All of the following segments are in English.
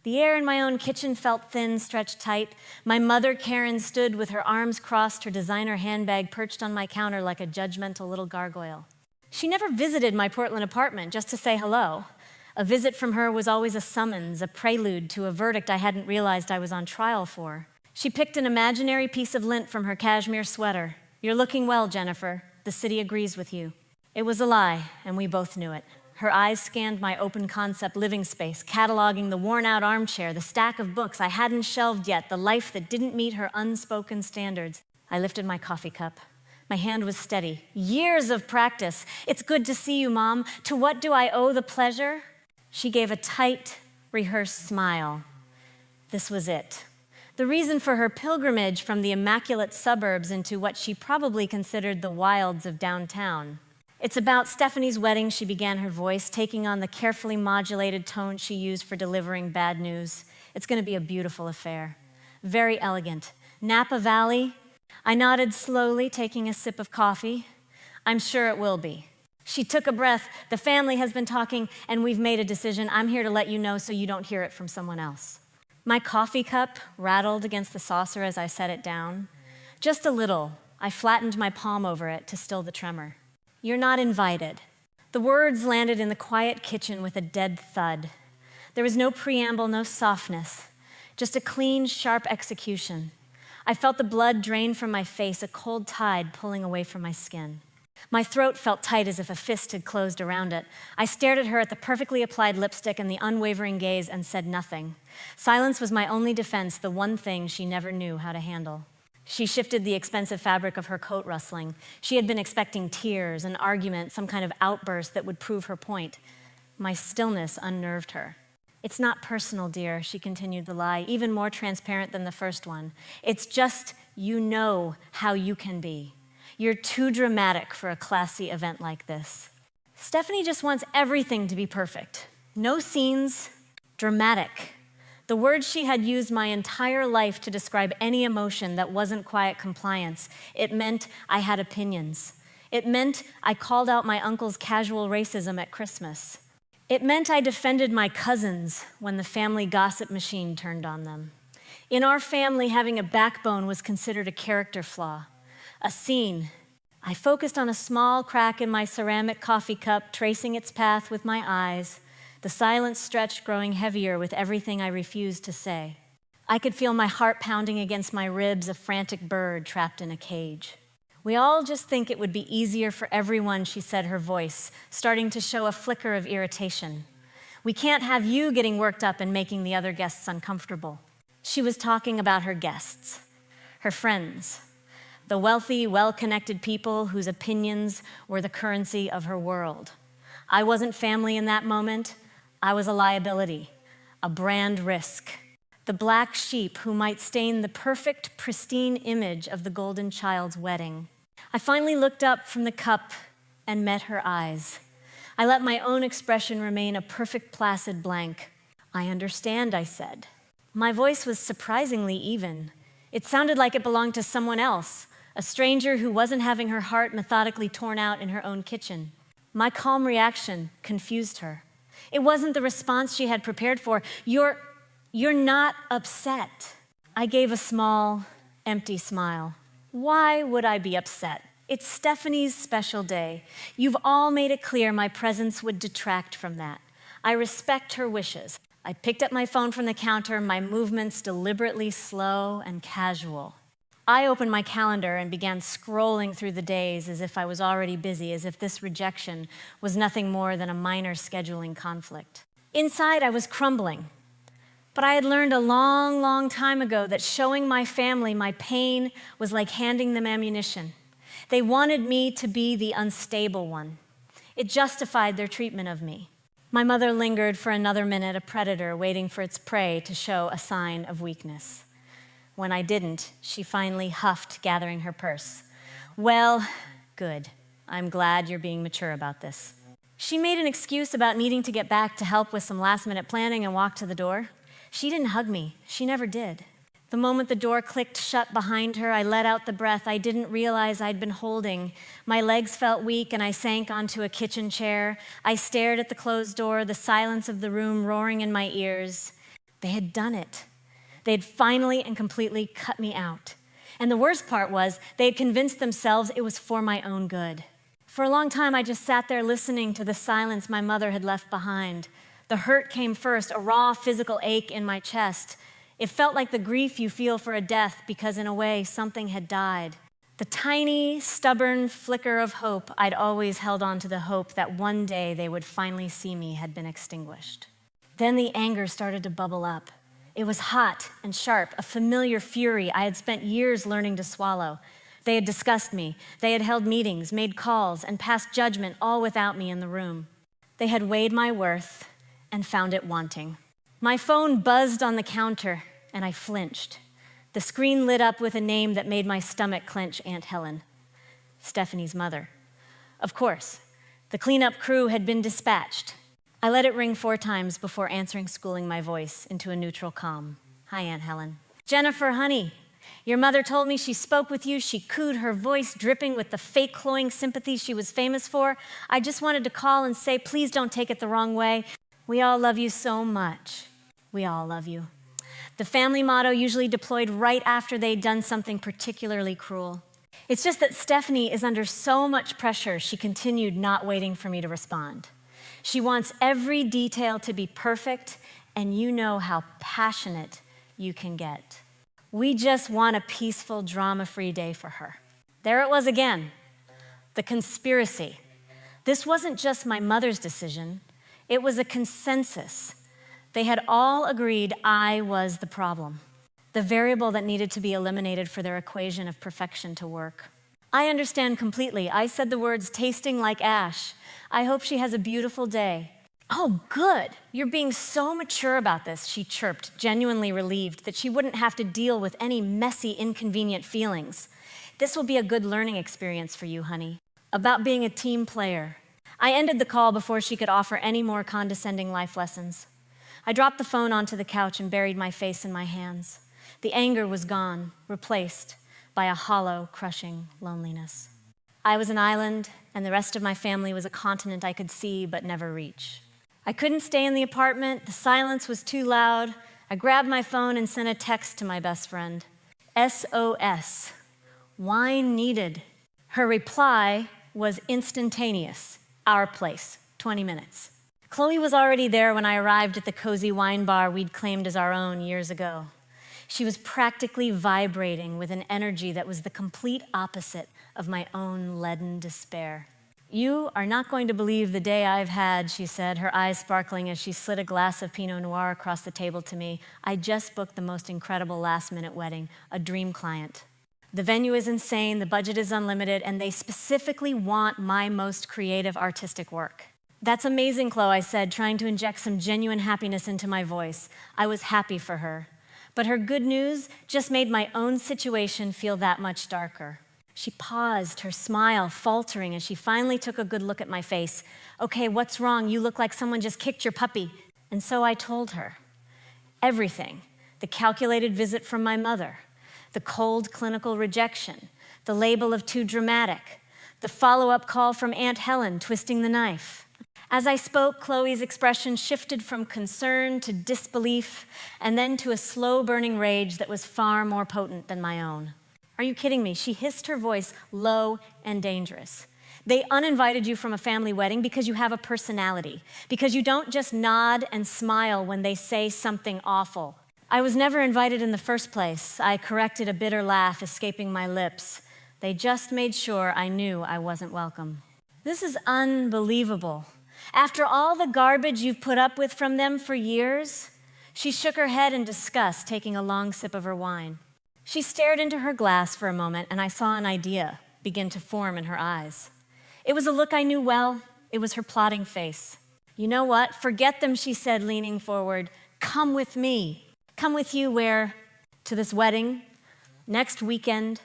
The air in my own kitchen felt thin, stretched tight. My mother, Karen, stood with her arms crossed, her designer handbag perched on my counter like a judgmental little gargoyle. She never visited my Portland apartment just to say hello. A visit from her was always a summons, a prelude to a verdict I hadn't realized I was on trial for. She picked an imaginary piece of lint from her cashmere sweater. "You're looking well, Jennifer. The city agrees with you." It was a lie, and we both knew it. Her eyes scanned my open concept living space, cataloging the worn-out armchair, the stack of books I hadn't shelved yet, the life that didn't meet her unspoken standards. I lifted my coffee cup. My hand was steady. Years of practice. "It's good to see you, Mom. To what do I owe the pleasure?" She gave a tight, rehearsed smile. This was it. The reason for her pilgrimage from the immaculate suburbs into what she probably considered the wilds of downtown. "It's about Stephanie's wedding," she began, her voice taking on the carefully modulated tone she used for delivering bad news. "It's going to be a beautiful affair. Very elegant. Napa Valley." I nodded slowly, taking a sip of coffee. "I'm sure it will be." She took a breath. "The family has been talking, and we've made a decision. I'm here to let you know so you don't hear it from someone else." My coffee cup rattled against the saucer as I set it down. Just a little. I flattened my palm over it to still the tremor. "You're not invited." The words landed in the quiet kitchen with a dead thud. There was no preamble, no softness, just a clean, sharp execution. I felt the blood drain from my face, a cold tide pulling away from my skin. My throat felt tight as if a fist had closed around it. I stared at her at the perfectly applied lipstick and the unwavering gaze and said nothing. Silence was my only defense, the one thing she never knew how to handle. She shifted the expensive fabric of her coat rustling. She had been expecting tears, an argument, some kind of outburst that would prove her point. My stillness unnerved her. "It's not personal, dear," she continued the lie, even more transparent than the first one. "It's just you know how you can be. You're too dramatic for a classy event like this." Stephanie just wants everything to be perfect. No scenes, dramatic. The word she had used my entire life to describe any emotion that wasn't quiet compliance. It meant I had opinions. It meant I called out my uncle's casual racism at Christmas. It meant I defended my cousins when the family gossip machine turned on them. In our family, having a backbone was considered a character flaw. A scene. I focused on a small crack in my ceramic coffee cup, tracing its path with my eyes, the silence stretch growing heavier with everything I refused to say. I could feel my heart pounding against my ribs, a frantic bird trapped in a cage. "We all just think it would be easier for everyone," she said, her voice starting to show a flicker of irritation. "We can't have you getting worked up and making the other guests uncomfortable." She was talking about her guests, her friends, the wealthy, well-connected people whose opinions were the currency of her world. I wasn't family in that moment. I was a liability, a brand risk, the black sheep who might stain the perfect, pristine image of the golden child's wedding. I finally looked up from the cup and met her eyes. I let my own expression remain a perfect, placid blank. "I understand," I said. My voice was surprisingly even. It sounded like it belonged to someone else, a stranger who wasn't having her heart methodically torn out in her own kitchen. My calm reaction confused her. It wasn't the response she had prepared for. You're not upset." I gave a small, empty smile. "Why would I be upset? It's Stephanie's special day. You've all made it clear my presence would detract from that. I respect her wishes." I picked up my phone from the counter, my movements deliberately slow and casual. I opened my calendar and began scrolling through the days as if I was already busy, as if this rejection was nothing more than a minor scheduling conflict. Inside, I was crumbling. But I had learned a long, long time ago that showing my family my pain was like handing them ammunition. They wanted me to be the unstable one. It justified their treatment of me. My mother lingered for another minute, a predator waiting for its prey to show a sign of weakness. When I didn't, she finally huffed, gathering her purse. "Well, good. I'm glad you're being mature about this." She made an excuse about needing to get back to help with some last-minute planning and walked to the door. She didn't hug me. She never did. The moment the door clicked shut behind her, I let out the breath I didn't realize I'd been holding. My legs felt weak and I sank onto a kitchen chair. I stared at the closed door, the silence of the room roaring in my ears. They had done it. They had finally and completely cut me out. And the worst part was they had convinced themselves it was for my own good. For a long time, I just sat there listening to the silence my mother had left behind. The hurt came first, a raw physical ache in my chest. It felt like the grief you feel for a death because in a way, something had died. The tiny, stubborn flicker of hope I'd always held on to, the hope that one day they would finally see me, had been extinguished. Then the anger started to bubble up. It was hot and sharp, a familiar fury I had spent years learning to swallow. They had discussed me. They had held meetings, made calls, and passed judgment all without me in the room. They had weighed my worth and found it wanting. My phone buzzed on the counter, and I flinched. The screen lit up with a name that made my stomach clench, Aunt Helen, Stephanie's mother. Of course, the cleanup crew had been dispatched. I let it ring 4 times before answering, schooling my voice into a neutral calm. Hi, Aunt Helen. Jennifer, honey, your mother told me she spoke with you. She cooed, her voice dripping with the fake cloying sympathy she was famous for. I just wanted to call and say, please don't take it the wrong way. We all love you so much. We all love you. The family motto usually deployed right after they'd done something particularly cruel. It's just that Stephanie is under so much pressure, she continued, not waiting for me to respond. She wants every detail to be perfect, and you know how passionate you can get. We just want a peaceful, drama-free day for her. There it was again, the conspiracy. This wasn't just my mother's decision, it was a consensus. They had all agreed I was the problem, the variable that needed to be eliminated for their equation of perfection to work. I understand completely. I said the words tasting like ash. I hope she has a beautiful day. Oh, good. You're being so mature about this, she chirped, genuinely relieved that she wouldn't have to deal with any messy, inconvenient feelings. This will be a good learning experience for you, honey. About being a team player. I ended the call before she could offer any more condescending life lessons. I dropped the phone onto the couch and buried my face in my hands. The anger was gone, replaced by a hollow, crushing loneliness. I was an island, and the rest of my family was a continent I could see but never reach. I couldn't stay in the apartment. The silence was too loud. I grabbed my phone and sent a text to my best friend. SOS. Wine needed. Her reply was instantaneous. Our place, 20 minutes. Chloe was already there when I arrived at the cozy wine bar we'd claimed as our own years ago. She was practically vibrating with an energy that was the complete opposite of my own leaden despair. You are not going to believe the day I've had, she said, her eyes sparkling as she slid a glass of Pinot Noir across the table to me. I just booked the most incredible last-minute wedding, a dream client. The venue is insane, the budget is unlimited, and they specifically want my most creative artistic work. That's amazing, Chloe, I said, trying to inject some genuine happiness into my voice. I was happy for her. But her good news just made my own situation feel that much darker. She paused, her smile faltering as she finally took a good look at my face. Okay, what's wrong? You look like someone just kicked your puppy. And so I told her. Everything. The calculated visit from my mother, the cold clinical rejection, the label of too dramatic, the follow-up call from Aunt Helen twisting the knife. As I spoke, Chloe's expression shifted from concern to disbelief and then to a slow-burning rage that was far more potent than my own. Are you kidding me? She hissed, her voice low and dangerous. They uninvited you from a family wedding because you have a personality, because you don't just nod and smile when they say something awful. I was never invited in the first place. I corrected, a bitter laugh escaping my lips. They just made sure I knew I wasn't welcome. This is unbelievable. After all the garbage you've put up with from them for years? She shook her head in disgust, taking a long sip of her wine. She stared into her glass for a moment, and I saw an idea begin to form in her eyes. It was a look I knew well. It was her plotting face. You know what? Forget them, she said, leaning forward. Come with me. Come with you where? To this wedding? Next weekend?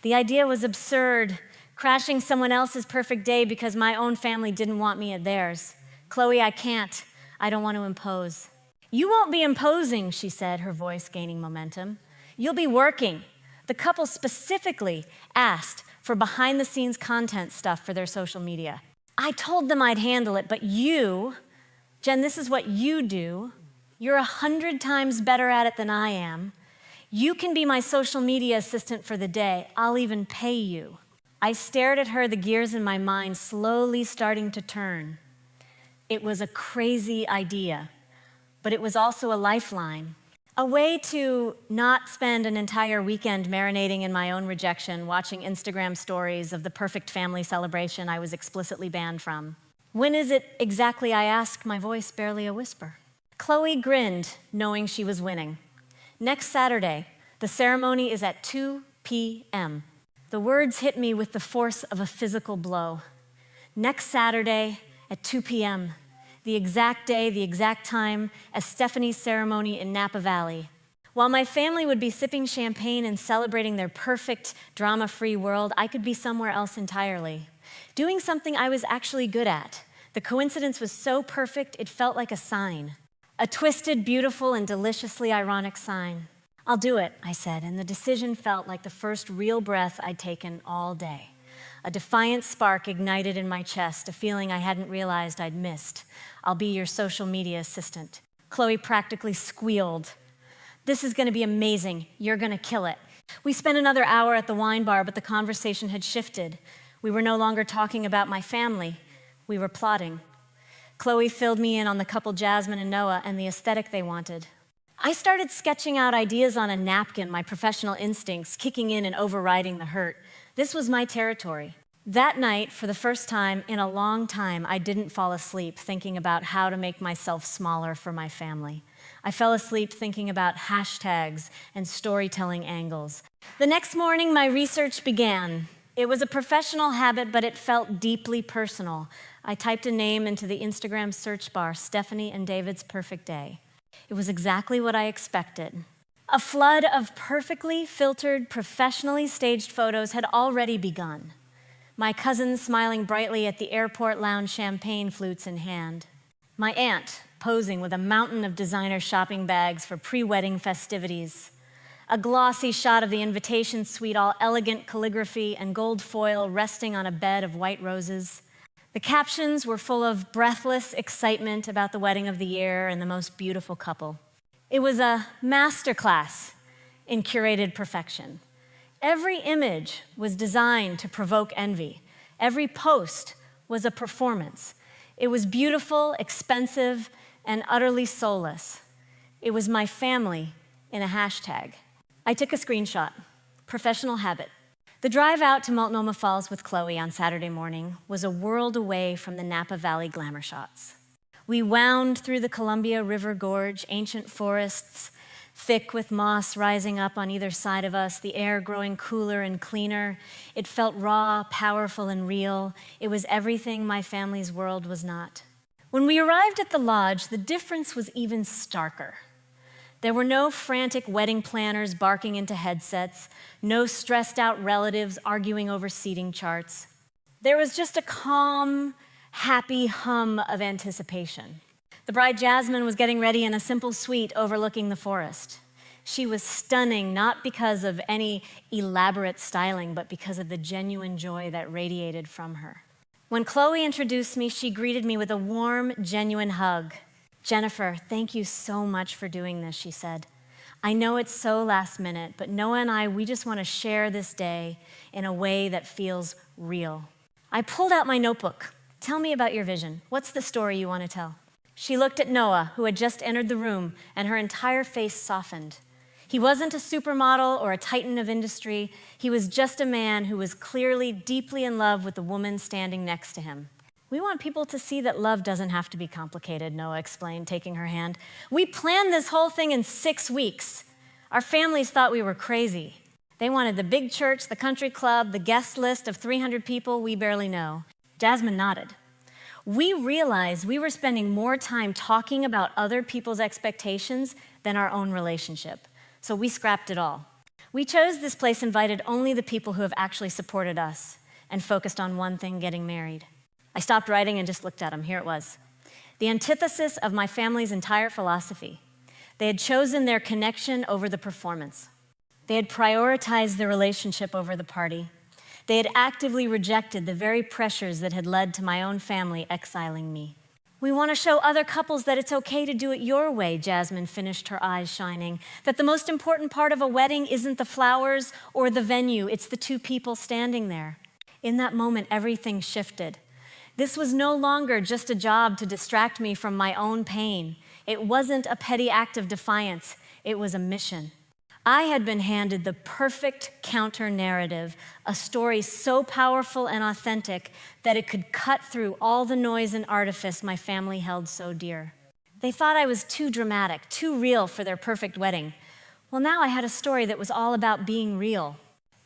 The idea was absurd. Crashing someone else's perfect day because my own family didn't want me at theirs. Chloe, I can't. I don't want to impose. You won't be imposing, she said, her voice gaining momentum. You'll be working. The couple specifically asked for behind-the-scenes content stuff for their social media. I told them I'd handle it, but you, Jen, this is what you do. You're 100 times better at it than I am. You can be my social media assistant for the day. I'll even pay you. I stared at her, the gears in my mind slowly starting to turn. It was a crazy idea, but it was also a lifeline. A way to not spend an entire weekend marinating in my own rejection, watching Instagram stories of the perfect family celebration I was explicitly banned from. When is it exactly, I asked, my voice barely a whisper. Chloe grinned, knowing she was winning. Next Saturday, the ceremony is at 2 p.m. The words hit me with the force of a physical blow. Next Saturday at 2 p.m., the exact day, the exact time as Stephanie's ceremony in Napa Valley. While my family would be sipping champagne and celebrating their perfect, drama-free world, I could be somewhere else entirely, doing something I was actually good at. The coincidence was so perfect, it felt like a sign. A twisted, beautiful, and deliciously ironic sign. I'll do it, I said, and the decision felt like the first real breath I'd taken all day. A defiant spark ignited in my chest, a feeling I hadn't realized I'd missed. I'll be your social media assistant. Chloe practically squealed. This is gonna be amazing. You're gonna kill it. We spent another hour at the wine bar, but the conversation had shifted. We were no longer talking about my family. We were plotting. Chloe filled me in on the couple Jasmine and Noah and the aesthetic they wanted. I started sketching out ideas on a napkin, my professional instincts kicking in and overriding the hurt. This was my territory. That night, for the first time in a long time, I didn't fall asleep thinking about how to make myself smaller for my family. I fell asleep thinking about hashtags and storytelling angles. The next morning, my research began. It was a professional habit, but it felt deeply personal. I typed a name into the Instagram search bar, Stephanie and David's perfect day. It was exactly what I expected. A flood of perfectly filtered, professionally staged photos had already begun. My cousins smiling brightly at the airport lounge, champagne flutes in hand. My aunt posing with a mountain of designer shopping bags for pre-wedding festivities. A glossy shot of the invitation suite, all elegant calligraphy and gold foil resting on a bed of white roses. The captions were full of breathless excitement about the wedding of the year and the most beautiful couple. It was a masterclass in curated perfection. Every image was designed to provoke envy. Every post was a performance. It was beautiful, expensive, and utterly soulless. It was my family in a hashtag. I took a screenshot. Professional habit. The drive out to Multnomah Falls with Chloe on Saturday morning was a world away from the Napa Valley glamour shots. We wound through the Columbia River Gorge, ancient forests, thick with moss rising up on either side of us, the air growing cooler and cleaner. It felt raw, powerful, and real. It was everything my family's world was not. When we arrived at the lodge, the difference was even starker. There were no frantic wedding planners barking into headsets, no stressed out relatives arguing over seating charts. There was just a calm, happy hum of anticipation. The bride Jasmine was getting ready in a simple suite overlooking the forest. She was stunning, not because of any elaborate styling, but because of the genuine joy that radiated from her. When Chloe introduced me, she greeted me with a warm, genuine hug. "Jennifer, thank you so much for doing this," she said. "I know it's so last minute, but Noah and I, we just want to share this day in a way that feels real." I pulled out my notebook. "Tell me about your vision. What's the story you want to tell?" She looked at Noah, who had just entered the room, and her entire face softened. He wasn't a supermodel or a titan of industry. He was just a man who was clearly deeply in love with the woman standing next to him. "We want people to see that love doesn't have to be complicated," Noah explained, taking her hand. "We planned this whole thing in 6 weeks. Our families thought we were crazy. They wanted the big church, the country club, the guest list of 300 people we barely know." Jasmine nodded. "We realized we were spending more time talking about other people's expectations than our own relationship, so we scrapped it all. We chose this place, invited only the people who have actually supported us, and focused on one thing: getting married." I stopped writing and just looked at him. Here it was. The antithesis of my family's entire philosophy. They had chosen their connection over the performance. They had prioritized the relationship over the party. They had actively rejected the very pressures that had led to my own family exiling me. We want to show other couples that it's okay to do it your way, Jasmine finished, her eyes shining. That the most important part of a wedding isn't the flowers or the venue, it's the two people standing there. In that moment, everything shifted. This was no longer just a job to distract me from my own pain. It wasn't a petty act of defiance, it was a mission. I had been handed the perfect counter-narrative, a story so powerful and authentic that it could cut through all the noise and artifice my family held so dear. They thought I was too dramatic, too real for their perfect wedding. Well, now I had a story that was all about being real,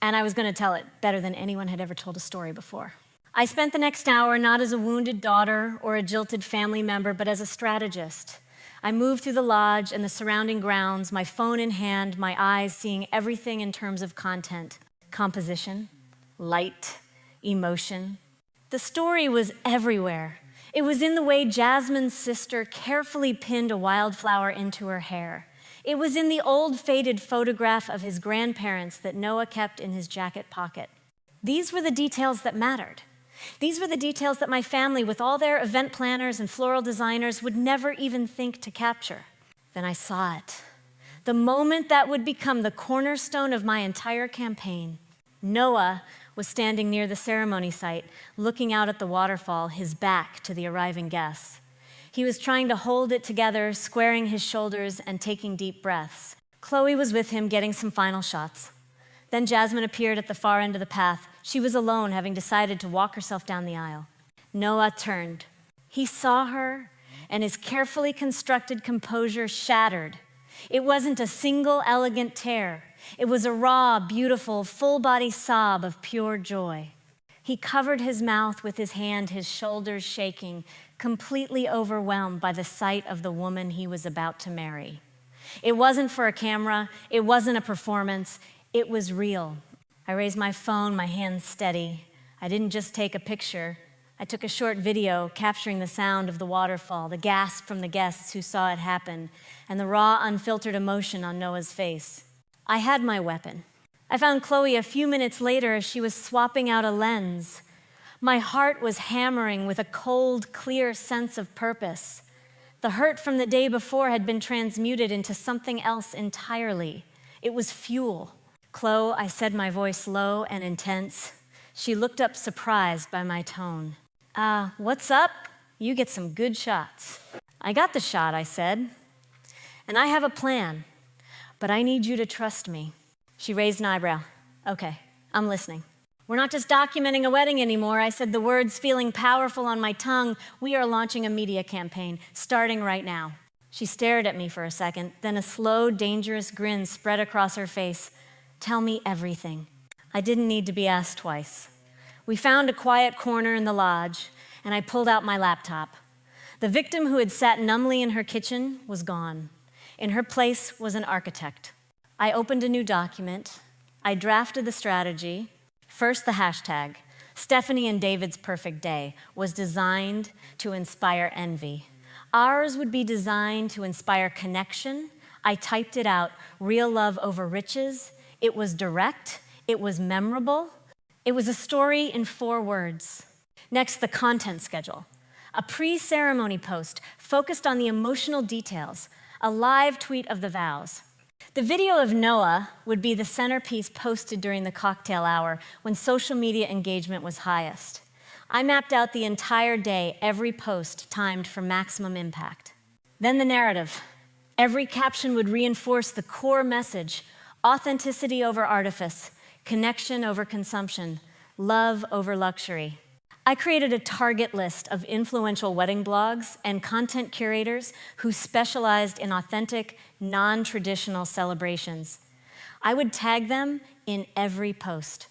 and I was going to tell it better than anyone had ever told a story before. I spent the next hour not as a wounded daughter or a jilted family member, but as a strategist. I moved through the lodge and the surrounding grounds, my phone in hand, my eyes seeing everything in terms of content, composition, light, emotion. The story was everywhere. It was in the way Jasmine's sister carefully pinned a wildflower into her hair. It was in the old faded photograph of his grandparents that Noah kept in his jacket pocket. These were the details that mattered. These were the details that my family, with all their event planners and floral designers, would never even think to capture. Then I saw it. The moment that would become the cornerstone of my entire campaign. Noah was standing near the ceremony site, looking out at the waterfall, his back to the arriving guests. He was trying to hold it together, squaring his shoulders and taking deep breaths. Chloe was with him, getting some final shots. Then Jasmine appeared at the far end of the path. She was alone, having decided to walk herself down the aisle. Noah turned. He saw her, and his carefully constructed composure shattered. It wasn't a single elegant tear. It was a raw, beautiful, full-body sob of pure joy. He covered his mouth with his hand, his shoulders shaking, completely overwhelmed by the sight of the woman he was about to marry. It wasn't for a camera. It wasn't a performance. It was real. I raised my phone, my hands steady. I didn't just take a picture. I took a short video capturing the sound of the waterfall, the gasp from the guests who saw it happen, and the raw, unfiltered emotion on Noah's face. I had my weapon. I found Chloe a few minutes later as she was swapping out a lens. My heart was hammering with a cold, clear sense of purpose. The hurt from the day before had been transmuted into something else entirely. It was fuel. Chloe, I said, my voice low and intense. She looked up surprised by my tone. What's up? You get some good shots. I got the shot, I said. And I have a plan, but I need you to trust me. She raised an eyebrow. Okay, I'm listening. We're not just documenting a wedding anymore, I said, the words feeling powerful on my tongue. We are launching a media campaign, starting right now. She stared at me for a second, then a slow, dangerous grin spread across her face. Tell me everything. I didn't need to be asked twice. We found a quiet corner in the lodge, and I pulled out my laptop. The victim who had sat numbly in her kitchen was gone. In her place was an architect. I opened a new document. I drafted the strategy. First, the hashtag, Stephanie and David's perfect day, was designed to inspire envy. Ours would be designed to inspire connection. I typed it out, real love over riches. It was direct, it was memorable, it was a story in 4 words. Next, the content schedule. A pre-ceremony post focused on the emotional details, a live tweet of the vows. The video of Noah would be the centerpiece posted during the cocktail hour when social media engagement was highest. I mapped out the entire day, every post timed for maximum impact. Then the narrative. Every caption would reinforce the core message: authenticity over artifice, connection over consumption, love over luxury. I created a target list of influential wedding blogs and content curators who specialized in authentic, non-traditional celebrations. I would tag them in every post.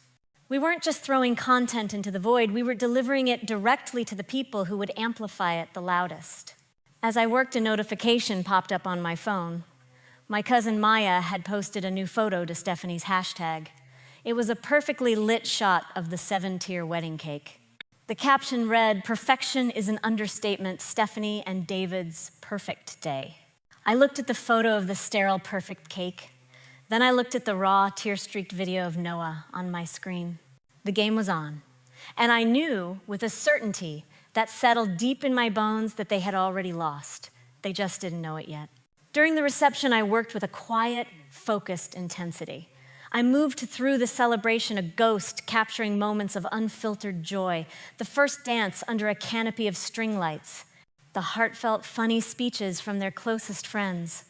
We weren't just throwing content into the void, we were delivering it directly to the people who would amplify it the loudest. As I worked, a notification popped up on my phone. My cousin Maya had posted a new photo to Stephanie's hashtag. It was a perfectly lit shot of the 7-tier wedding cake. The caption read, "Perfection is an understatement, Stephanie and David's perfect day." I looked at the photo of the sterile perfect cake. Then I looked at the raw, tear-streaked video of Noah on my screen. The game was on. And I knew with a certainty that settled deep in my bones that they had already lost. They just didn't know it yet. During the reception, I worked with a quiet, focused intensity. I moved through the celebration, a ghost capturing moments of unfiltered joy, the first dance under a canopy of string lights, the heartfelt, funny speeches from their closest friends,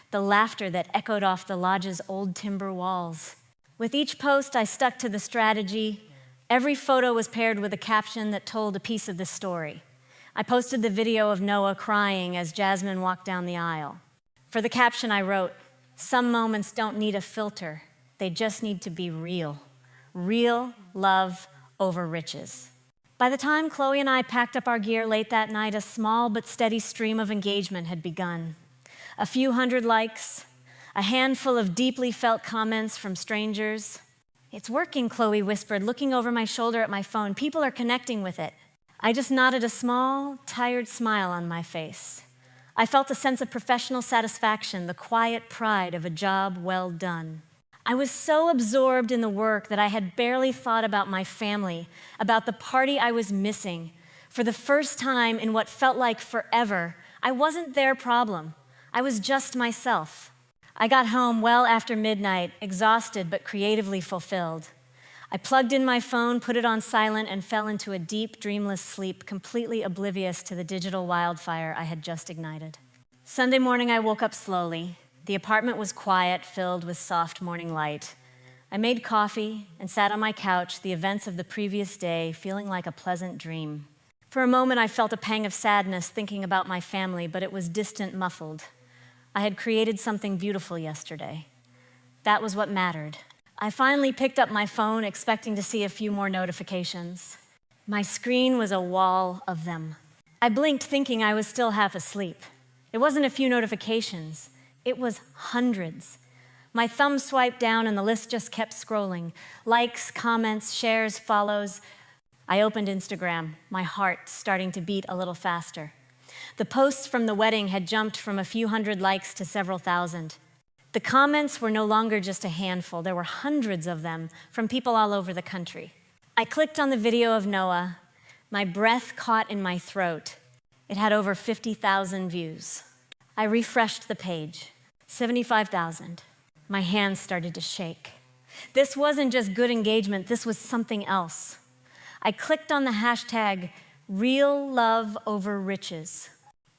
the laughter that echoed off the lodge's old timber walls. With each post, I stuck to the strategy. Every photo was paired with a caption that told a piece of the story. I posted the video of Noah crying as Jasmine walked down the aisle. For the caption, I wrote, "Some moments don't need a filter. They just need to be real. Real love over riches." By the time Chloe and I packed up our gear late that night, a small but steady stream of engagement had begun. A few hundred likes, a handful of deeply felt comments from strangers. "It's working," Chloe whispered, looking over my shoulder at my phone. "People are connecting with it." I just nodded, a small, tired smile on my face. I felt a sense of professional satisfaction, the quiet pride of a job well done. I was so absorbed in the work that I had barely thought about my family, about the party I was missing. For the first time in what felt like forever, I wasn't their problem. I was just myself. I got home well after midnight, exhausted but creatively fulfilled. I plugged in my phone, put it on silent, and fell into a deep, dreamless sleep, completely oblivious to the digital wildfire I had just ignited. Sunday morning, I woke up slowly. The apartment was quiet, filled with soft morning light. I made coffee and sat on my couch, the events of the previous day feeling like a pleasant dream. For a moment, I felt a pang of sadness thinking about my family, but it was distant, muffled. I had created something beautiful yesterday. That was what mattered. I finally picked up my phone, expecting to see a few more notifications. My screen was a wall of them. I blinked, thinking I was still half asleep. It wasn't a few notifications. It was hundreds. My thumb swiped down and the list just kept scrolling. Likes, comments, shares, follows. I opened Instagram, my heart starting to beat a little faster. The posts from the wedding had jumped from a few hundred likes to several thousand. The comments were no longer just a handful. There were hundreds of them from people all over the country. I clicked on the video of Noah. My breath caught in my throat. It had over 50,000 views. I refreshed the page. 75,000. My hands started to shake. This wasn't just good engagement, this was something else. I clicked on the hashtag real love over riches.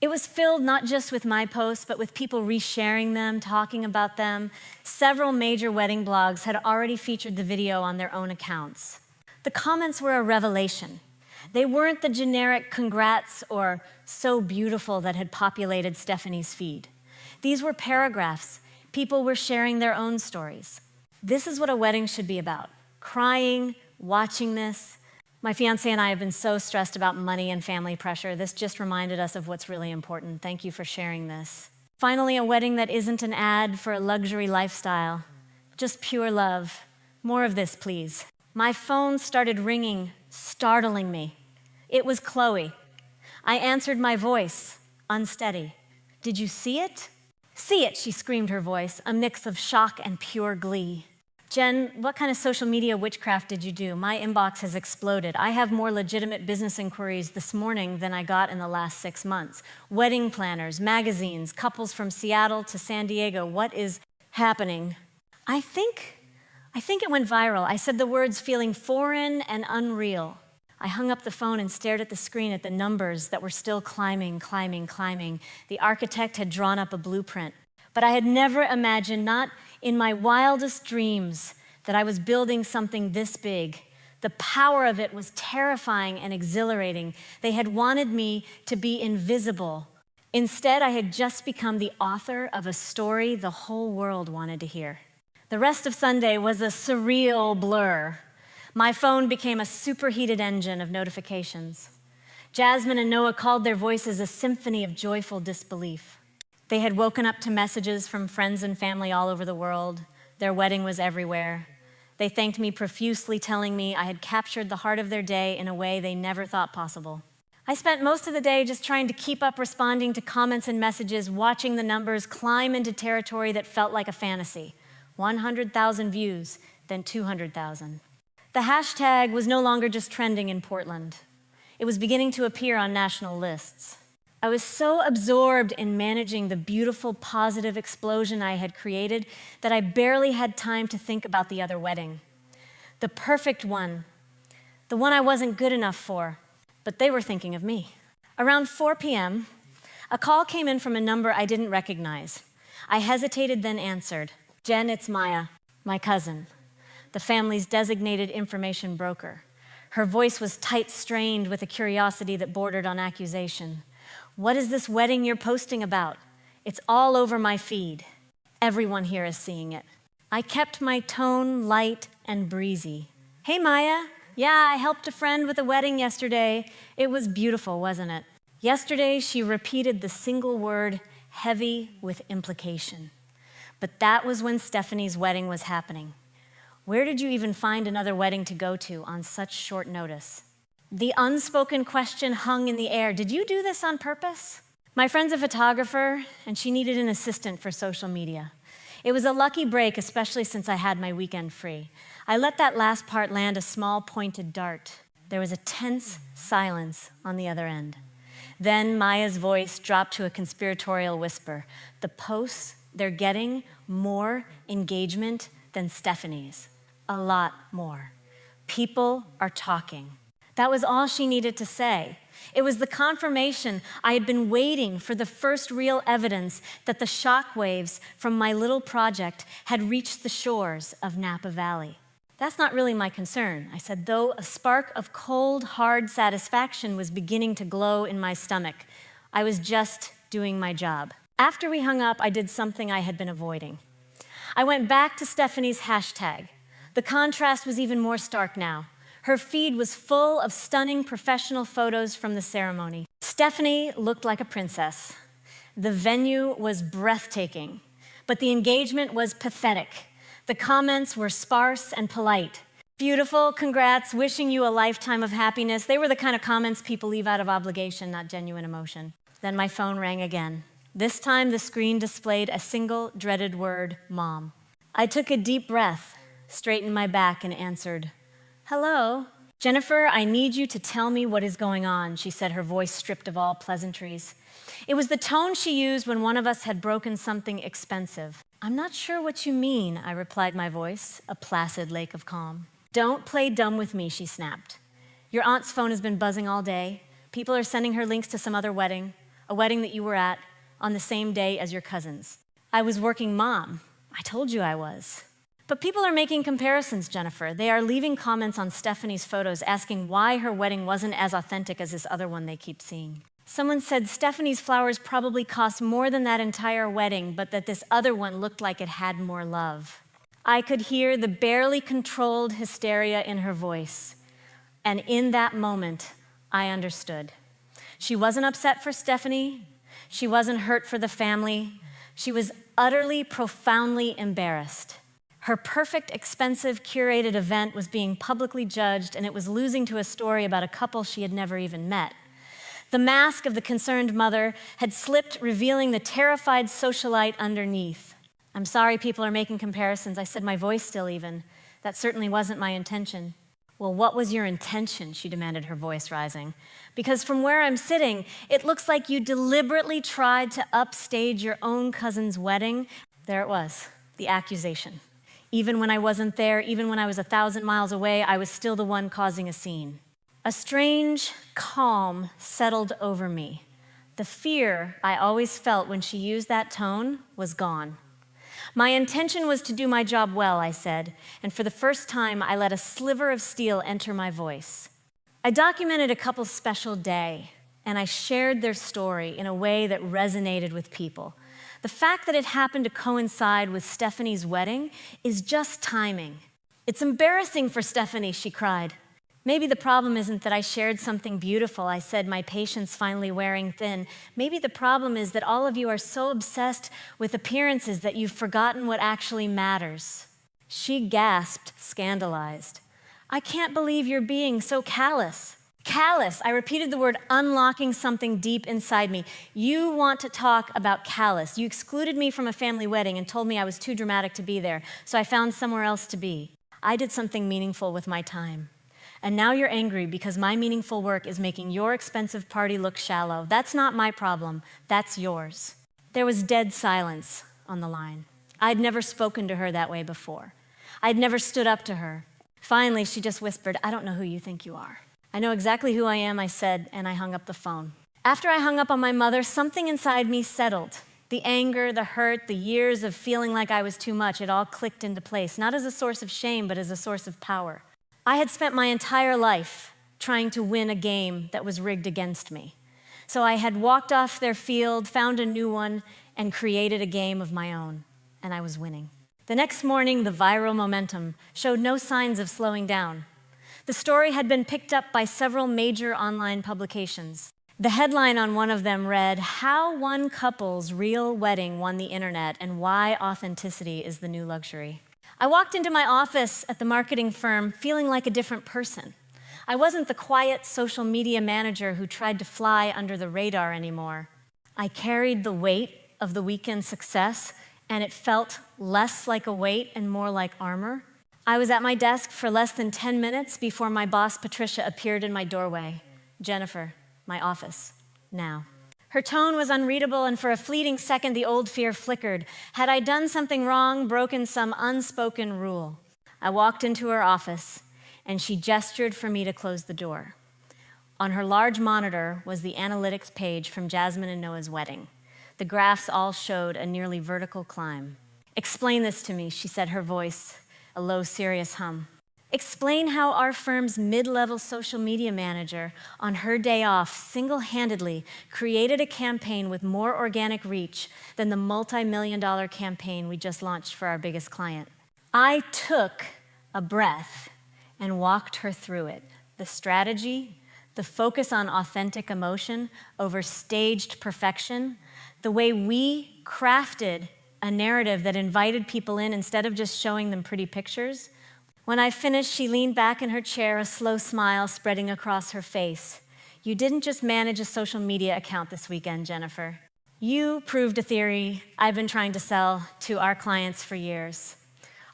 It was filled not just with my posts, but with people resharing them, talking about them. Several major wedding blogs had already featured the video on their own accounts. The comments were a revelation. They weren't the generic congrats or so beautiful that had populated Stephanie's feed. These were paragraphs. People were sharing their own stories. This is what a wedding should be about. Crying, watching this. My fiancé and I have been so stressed about money and family pressure. This just reminded us of what's really important. Thank you for sharing this. Finally, a wedding that isn't an ad for a luxury lifestyle. Just pure love. More of this, please. My phone started ringing, startling me. It was Chloe. I answered, my voice, unsteady. "Did you see it?" "See it," she screamed, her voice, a mix of shock and pure glee. "Jen, what kind of social media witchcraft did you do? My inbox has exploded. I have more legitimate business inquiries this morning than I got in the last 6 months. Wedding planners, magazines, couples from Seattle to San Diego. What is happening?" I think it went viral. I said the words feeling foreign and unreal. I hung up the phone and stared at the screen at the numbers that were still climbing. The architect had drawn up a blueprint. But I had never imagined, not in my wildest dreams, that I was building something this big. The power of it was terrifying and exhilarating. They had wanted me to be invisible. Instead, I had just become the author of a story the whole world wanted to hear. The rest of Sunday was a surreal blur. My phone became a superheated engine of notifications. Jasmine and Noah called their voices a symphony of joyful disbelief. They had woken up to messages from friends and family all over the world. Their wedding was everywhere. They thanked me profusely, telling me I had captured the heart of their day in a way they never thought possible. I spent most of the day just trying to keep up responding to comments and messages, watching the numbers climb into territory that felt like a fantasy. 100,000 views, then 200,000. The hashtag was no longer just trending in Portland. It was beginning to appear on national lists. I was so absorbed in managing the beautiful, positive explosion I had created that I barely had time to think about the other wedding. The perfect one, the one I wasn't good enough for, but they were thinking of me. Around 4 p.m., a call came in from a number I didn't recognize. I hesitated, then answered. "Jen, it's Maya, my cousin, the family's designated information broker." Her voice was tight, strained with a curiosity that bordered on accusation. "What is this wedding you're posting about? It's all over my feed. Everyone here is seeing it." I kept my tone light and breezy. "Hey, Maya. Yeah, I helped a friend with a wedding yesterday. It was beautiful, wasn't it?" Yesterday, she repeated the single word, heavy with implication. But that was when Stephanie's wedding was happening. Where did you even find another wedding to go to on such short notice? The unspoken question hung in the air. Did you do this on purpose? My friend's a photographer, and she needed an assistant for social media. It was a lucky break, especially since I had my weekend free. I let that last part land a small pointed dart. There was a tense silence on the other end. Then Maya's voice dropped to a conspiratorial whisper. "The posts, they're getting more engagement than Stephanie's. A lot more. People are talking." That was all she needed to say. It was the confirmation I had been waiting for, the first real evidence that the shockwaves from my little project had reached the shores of Napa Valley. "That's not really my concern," I said, though a spark of cold, hard satisfaction was beginning to glow in my stomach. I was just doing my job. After we hung up, I did something I had been avoiding. I went back to Stephanie's hashtag. The contrast was even more stark now. Her feed was full of stunning professional photos from the ceremony. Stephanie looked like a princess. The venue was breathtaking, but the engagement was pathetic. The comments were sparse and polite. "Beautiful, congrats, wishing you a lifetime of happiness." They were the kind of comments people leave out of obligation, not genuine emotion. Then my phone rang again. This time the screen displayed a single dreaded word, "Mom." I took a deep breath, straightened my back, and answered. "Hello? Jennifer, I need you to tell me what is going on," she said, her voice stripped of all pleasantries. It was the tone she used when one of us had broken something expensive. "I'm not sure what you mean," I replied, my voice a placid lake of calm. "Don't play dumb with me," she snapped. "Your aunt's phone has been buzzing all day. People are sending her links to some other wedding, a wedding that you were at on the same day as your cousin's." "I was working, Mom. I told you I was." "But people are making comparisons, Jennifer. They are leaving comments on Stephanie's photos asking why her wedding wasn't as authentic as this other one they keep seeing. Someone said Stephanie's flowers probably cost more than that entire wedding, but that this other one looked like it had more love." I could hear the barely controlled hysteria in her voice. And in that moment, I understood. She wasn't upset for Stephanie. She wasn't hurt for the family. She was utterly, profoundly embarrassed. Her perfect, expensive, curated event was being publicly judged, and it was losing to a story about a couple she had never even met. The mask of the concerned mother had slipped, revealing the terrified socialite underneath. "I'm sorry people are making comparisons," I said, my voice still even. "That certainly wasn't my intention." "Well, what was your intention?" she demanded, her voice rising. "Because from where I'm sitting, it looks like you deliberately tried to upstage your own cousin's wedding." There it was, the accusation. Even when I wasn't there, even when I was 1,000 miles away, I was still the one causing a scene. A strange calm settled over me. The fear I always felt when she used that tone was gone. "My intention was to do my job well," I said, and for the first time, I let a sliver of steel enter my voice. I documented a couple's special day, and I shared their story in a way that resonated with people. The fact that it happened to coincide with Stephanie's wedding is just timing. "It's embarrassing for Stephanie," she cried. "Maybe the problem isn't that I shared something beautiful," I said, my patience finally wearing thin. "Maybe the problem is that all of you are so obsessed with appearances that you've forgotten what actually matters." She gasped, scandalized. "I can't believe you're being so callous." "Callous," I repeated the word, unlocking something deep inside me. "You want to talk about callous. You excluded me from a family wedding and told me I was too dramatic to be there, so I found somewhere else to be. I did something meaningful with my time. And now you're angry because my meaningful work is making your expensive party look shallow. That's not my problem, that's yours. There was dead silence on the line. I'd never spoken to her that way before. I'd never stood up to her. Finally, she just whispered, "I don't know who you think you are." "I know exactly who I am," I said, and I hung up the phone. After I hung up on my mother, something inside me settled. The anger, the hurt, the years of feeling like I was too much, it all clicked into place, not as a source of shame, but as a source of power. I had spent my entire life trying to win a game that was rigged against me. So I had walked off their field, found a new one, and created a game of my own, and I was winning. The next morning, the viral momentum showed no signs of slowing down. The story had been picked up by several major online publications. The headline on one of them read, "How One Couple's Real Wedding Won the Internet and Why Authenticity is the New Luxury." I walked into my office at the marketing firm feeling like a different person. I wasn't the quiet social media manager who tried to fly under the radar anymore. I carried the weight of the weekend's success, and it felt less like a weight and more like armor. I was at my desk for less than 10 minutes before my boss, Patricia, appeared in my doorway. "Jennifer, my office, now." Her tone was unreadable, and for a fleeting second, the old fear flickered. Had I done something wrong, broken some unspoken rule? I walked into her office, and she gestured for me to close the door. On her large monitor was the analytics page from Jasmine and Noah's wedding. The graphs all showed a nearly vertical climb. "Explain this to me," she said, her voice a low, serious hum. "Explain how our firm's mid-level social media manager, on her day off, single-handedly created a campaign with more organic reach than the multi-million-dollar campaign we just launched for our biggest client." I took a breath and walked her through it. The strategy, the focus on authentic emotion over staged perfection, the way we crafted a narrative that invited people in instead of just showing them pretty pictures. When I finished, she leaned back in her chair, a slow smile spreading across her face. "You didn't just manage a social media account this weekend, Jennifer. You proved a theory I've been trying to sell to our clients for years.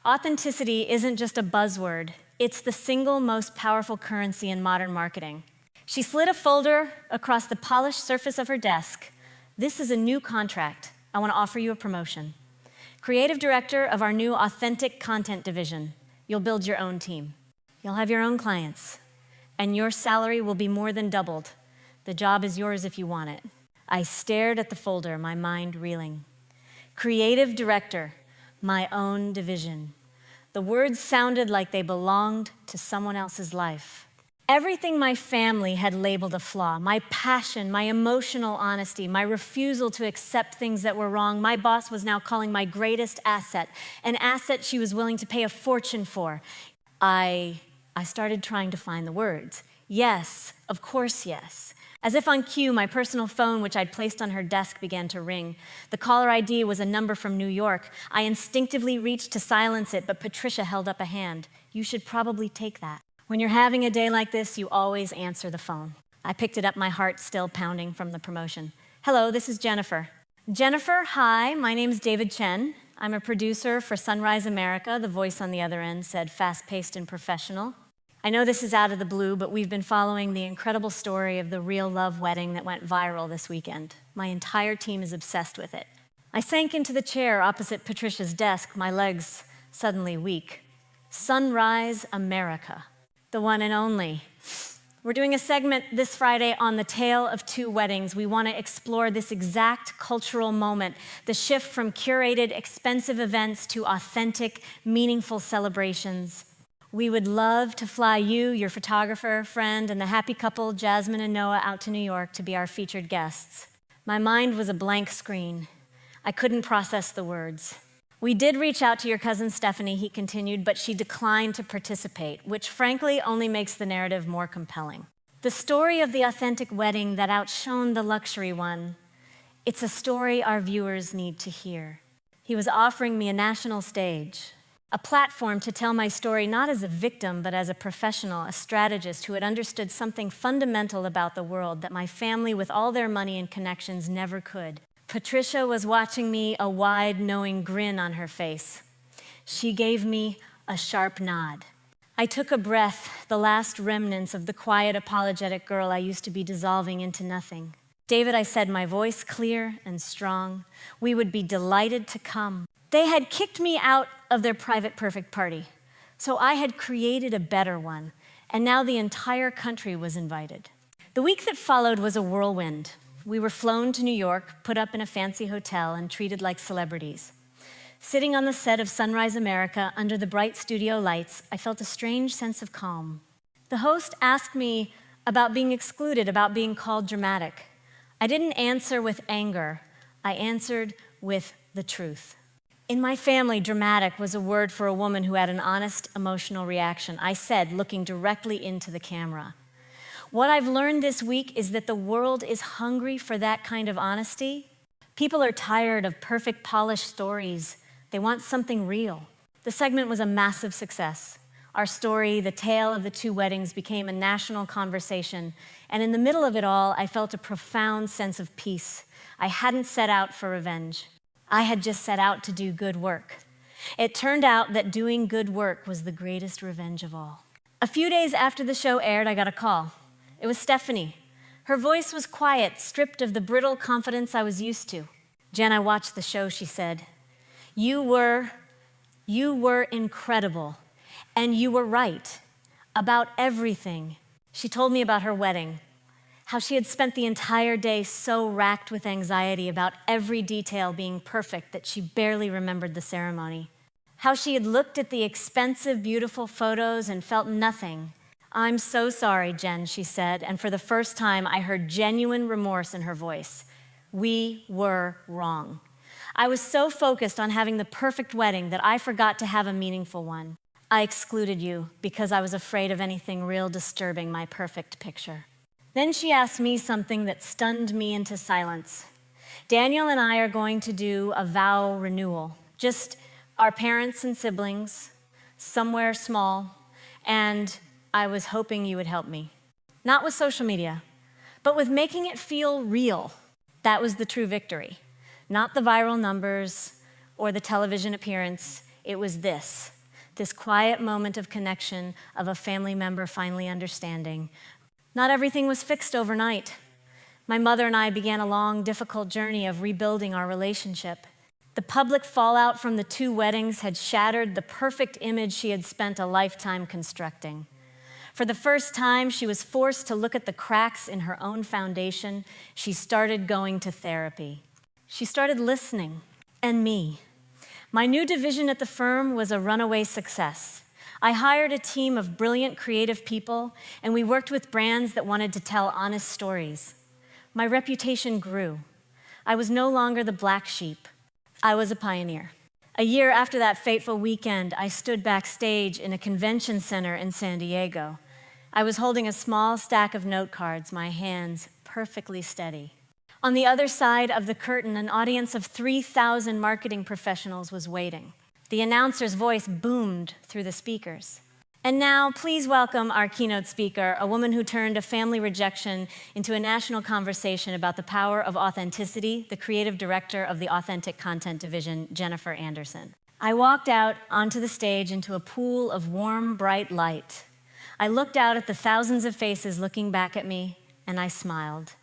Authenticity isn't just a buzzword. It's the single most powerful currency in modern marketing." She slid a folder across the polished surface of her desk. "This is a new contract. I want to offer you a promotion. Creative director of our new authentic content division. You'll build your own team. You'll have your own clients. And your salary will be more than doubled. The job is yours if you want it." I stared at the folder, my mind reeling. Creative director, my own division. The words sounded like they belonged to someone else's life. Everything my family had labeled a flaw, my passion, my emotional honesty, my refusal to accept things that were wrong, my boss was now calling my greatest asset, an asset she was willing to pay a fortune for. I started trying to find the words. Yes, of course, yes. As if on cue, my personal phone, which I'd placed on her desk, began to ring. The caller ID was a number from New York. I instinctively reached to silence it, but Patricia held up a hand. "You should probably take that. When you're having a day like this, you always answer the phone." I picked it up, my heart still pounding from the promotion. "Hello, this is Jennifer." "Jennifer, hi, my name's David Chen. I'm a producer for Sunrise America," the voice on the other end said, fast-paced and professional. "I know this is out of the blue, but we've been following the incredible story of the real love wedding that went viral this weekend. My entire team is obsessed with it." I sank into the chair opposite Patricia's desk, my legs suddenly weak. Sunrise America. The one and only. We're doing a segment this Friday on the tale of two weddings. We want to explore this exact cultural moment, the shift from curated, expensive events to authentic, meaningful celebrations. We would love to fly you, your photographer, friend, and the happy couple, Jasmine and Noah, out to New York to be our featured guests. My mind was a blank screen. I couldn't process the words. "We did reach out to your cousin Stephanie," he continued, "but she declined to participate, which frankly only makes the narrative more compelling. The story of the authentic wedding that outshone the luxury one, it's a story our viewers need to hear." He was offering me a national stage, a platform to tell my story not as a victim, but as a professional, a strategist who had understood something fundamental about the world that my family, with all their money and connections, never could. Patricia was watching me, a wide, knowing grin on her face. She gave me a sharp nod. I took a breath, the last remnants of the quiet, apologetic girl I used to be dissolving into nothing. David, I said, my voice clear and strong, we would be delighted to come. They had kicked me out of their private perfect party, so I had created a better one, and now the entire country was invited. The week that followed was a whirlwind. We were flown to New York, put up in a fancy hotel, and treated like celebrities. Sitting on the set of Sunrise America under the bright studio lights, I felt a strange sense of calm. The host asked me about being excluded, about being called dramatic. I didn't answer with anger. I answered with the truth. In my family, dramatic was a word for a woman who had an honest, emotional reaction. I said, looking directly into the camera. What I've learned this week is that the world is hungry for that kind of honesty. People are tired of perfect, polished stories. They want something real. The segment was a massive success. Our story, the tale of the two weddings, became a national conversation. And in the middle of it all, I felt a profound sense of peace. I hadn't set out for revenge. I had just set out to do good work. It turned out that doing good work was the greatest revenge of all. A few days after the show aired, I got a call. It was Stephanie. Her voice was quiet, stripped of the brittle confidence I was used to. Jen, I watched the show, she said. You were incredible, and you were right about everything. She told me about her wedding, how she had spent the entire day so racked with anxiety about every detail being perfect that she barely remembered the ceremony, how she had looked at the expensive, beautiful photos and felt nothing. I'm so sorry, Jen, she said, and for the first time, I heard genuine remorse in her voice. We were wrong. I was so focused on having the perfect wedding that I forgot to have a meaningful one. I excluded you because I was afraid of anything real disturbing my perfect picture. Then she asked me something that stunned me into silence. Daniel and I are going to do a vow renewal, just our parents and siblings, somewhere small, and I was hoping you would help me. Not with social media, but with making it feel real. That was the true victory. Not the viral numbers or the television appearance. It was this quiet moment of connection of a family member finally understanding. Not everything was fixed overnight. My mother and I began a long, difficult journey of rebuilding our relationship. The public fallout from the two weddings had shattered the perfect image she had spent a lifetime constructing. For the first time, she was forced to look at the cracks in her own foundation. She started going to therapy. She started listening, and me. My new division at the firm was a runaway success. I hired a team of brilliant creative people, and we worked with brands that wanted to tell honest stories. My reputation grew. I was no longer the black sheep. I was a pioneer. A year after that fateful weekend, I stood backstage in a convention center in San Diego. I was holding a small stack of note cards, my hands perfectly steady. On the other side of the curtain, an audience of 3,000 marketing professionals was waiting. The announcer's voice boomed through the speakers. And now, please welcome our keynote speaker, a woman who turned a family rejection into a national conversation about the power of authenticity, the creative director of the Authentic Content Division, Jennifer Anderson. I walked out onto the stage into a pool of warm, bright light. I looked out at the thousands of faces looking back at me, and I smiled.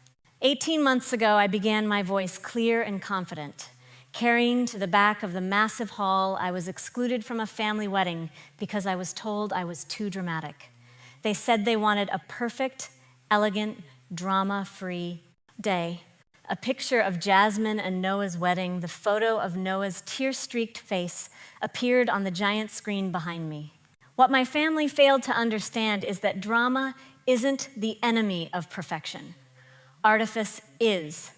18 months ago, I began my voice clear and confident. Carrying to the back of the massive hall, I was excluded from a family wedding because I was told I was too dramatic. They said they wanted a perfect, elegant, drama-free day. A picture of Jasmine and Noah's wedding, the photo of Noah's tear-streaked face, appeared on the giant screen behind me. What my family failed to understand is that drama isn't the enemy of perfection. Artifice is.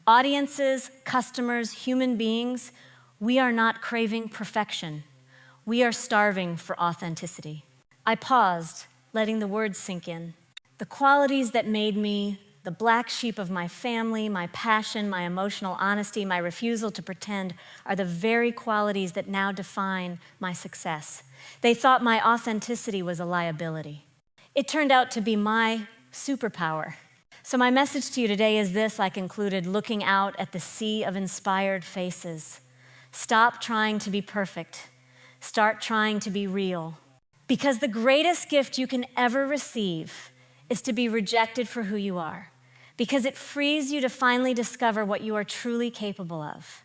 Audiences, customers, human beings, we are not craving perfection. We are starving for authenticity. I paused, letting the words sink in. The qualities that made me the black sheep of my family, my passion, my emotional honesty, my refusal to pretend, are the very qualities that now define my success. They thought my authenticity was a liability. It turned out to be my superpower. So my message to you today is this, I concluded, looking out at the sea of inspired faces. Stop trying to be perfect. Start trying to be real. Because the greatest gift you can ever receive is to be rejected for who you are, because it frees you to finally discover what you are truly capable of.